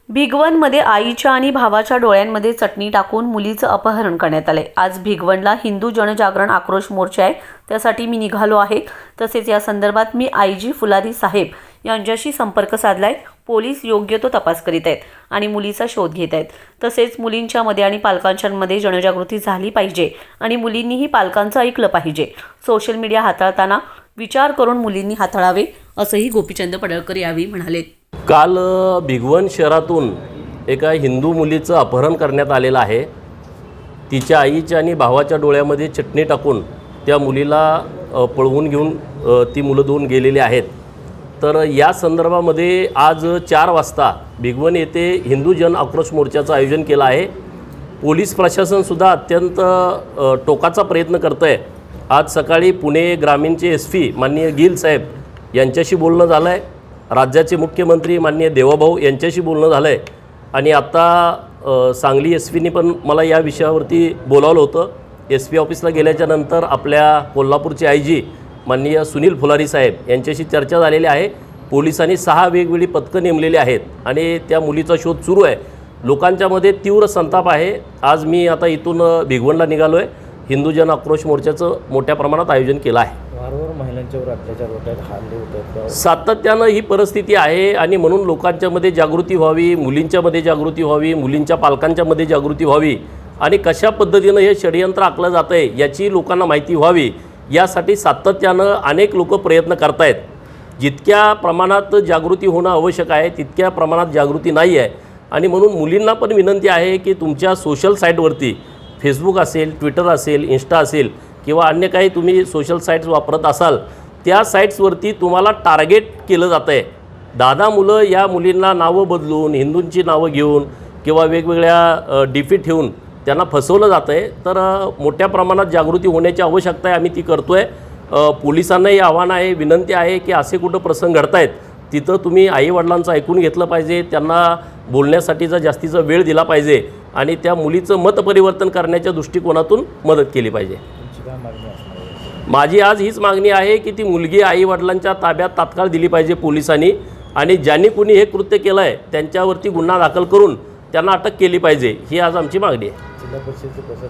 भिगवणमध्ये आईच्या आणि भावाच्या डोळ्यांमध्ये चटणी टाकून मुलीचं अपहरण करण्यात आले। आज भिगवणला हिंदू जनजागरण आक्रोश मोर्चा आहे, त्यासाठी मी निघालो आहे। तसेच या संदर्भात मी आयजी फुलारी साहेब यांच्याशी संपर्क साधलाय। पोलीस योग्य तो तपास करीत आहेत आणि मुलीचा शोध घेत आहेत। तसेच मुलींच्या मध्ये आणि पालकांच्या मध्ये जनजागृती झाली पाहिजे आणि मुलींनीही पालकांचं ऐकलं पाहिजे। सोशल मीडिया हाताळताना विचार करून मुलींनी हाताळावे, असंही गोपीचंद पडळकर यावेळी म्हणाले। काल भिगवण शहरातून एका हिंदू मुलीचं अपहरण करण्यात आलेलं आहे। तिच्या आईच्या आणि भावाच्या डोळ्यामध्ये चटणी टाकून त्या मुलीला पळवून घेऊन ती मुलं दोन गेलेली आहेत। तर या संदर्भामध्ये आज 4 वाजता भिगवण येथे हिंदू जन आक्रोश मोर्चाचं आयोजन केलं आहे। पोलीस प्रशासनसुद्धा अत्यंत टोकाचा प्रयत्न करतं आहे। आज सकाळी पुणे ग्रामीणचे एसपी माननीय गिल साहेब यांच्याशी बोलणं झालं आहे। राज्याचे मुख्यमंत्री माननीय देवाभाऊ यांच्याशी बोलणं झालं आहे आणि आता सांगली एसपीनी पण मला या विषयावरती बोलावलं होतं। एसपी ऑफिसला गेल्याच्या नंतर आपल्या कोल्हापूरचे आयजी माननीय सुनील फुलारी साहेब यांच्याशी चर्चा झालेली आहे। पोलिसांनी 6 वेगवेगळी पथकं नेमलेली आहेत आणि त्या मुलीचा शोध सुरू आहे। लोकांच्यामध्ये तीव्र संताप आहे। आज मी आता इथून भिगवणला निघालो आहे। हिंदू जन आक्रोश मोर्चाचं मोठ्या प्रमाणात आयोजन केलं आहे। वारंवार महिलांच्यावर अत्याचार होत आहेत, हल्ले होत आहेत, सातत्यानं ही परिस्थिती आहे आणि म्हणून लोकांच्यामध्ये जागृती व्हावी, मुलींच्यामध्ये जागृती व्हावी, मुलींच्या पालकांच्यामध्ये जागृती व्हावी आणि कशा पद्धतीनं हे षडयंत्र आखलं जातं आहे याची लोकांना माहिती व्हावी, यासाठी सातत्यानं अनेक लोक प्रयत्न करत आहेत। जितक्या प्रमाणात जागृती होणं आवश्यक आहे तितक्या प्रमाणात जागृती नाही आहे आणि म्हणून मुलींना पण विनंती आहे की तुमच्या सोशल साईटवरती फेसबुक असेल, ट्विटर असेल, इंस्टा असेल किंवा अन्य काही तुम्ही सोशल साईट्स वापरत असाल त्या साईट्सवरती तुम्हाला टार्गेट केलं जातं आहे। 10 मुलं या मुलींना नावं बदलून हिंदूंची नावं घेऊन किंवा वेगवेगळ्या डीपी ठेवून त्यांना फसवलं जातं आहे। तर मोठ्या प्रमाणात जागृती होण्याची आवश्यकता आहे, आम्ही ती करतो आहे। पोलिसांनाही आव्हान आहे, विनंती आहे की असे कुठं प्रसंग घडत आहेत तिथं तुम्ही आईवडिलांचं ऐकून घेतलं पाहिजे, त्यांना बोलण्यासाठीचा जास्तीचा वेळ दिला पाहिजे आणि त्या मुलीचं मतपरिवर्तन करण्याच्या दृष्टिकोनातून मदत केली पाहिजे। माझी आज हीच मागणी आहे की ती मुलगी आईवडिलांच्या ताब्यात तात्काळ दिली पाहिजे पोलिसांनी आणि ज्यांनी कुणी हे कृत्य केलं आहे त्यांच्यावरती गुन्हा दाखल करून त्यांना अटक केली पाहिजे, ही आज आमची मागणी आहे। जिल्हा परिषदेचे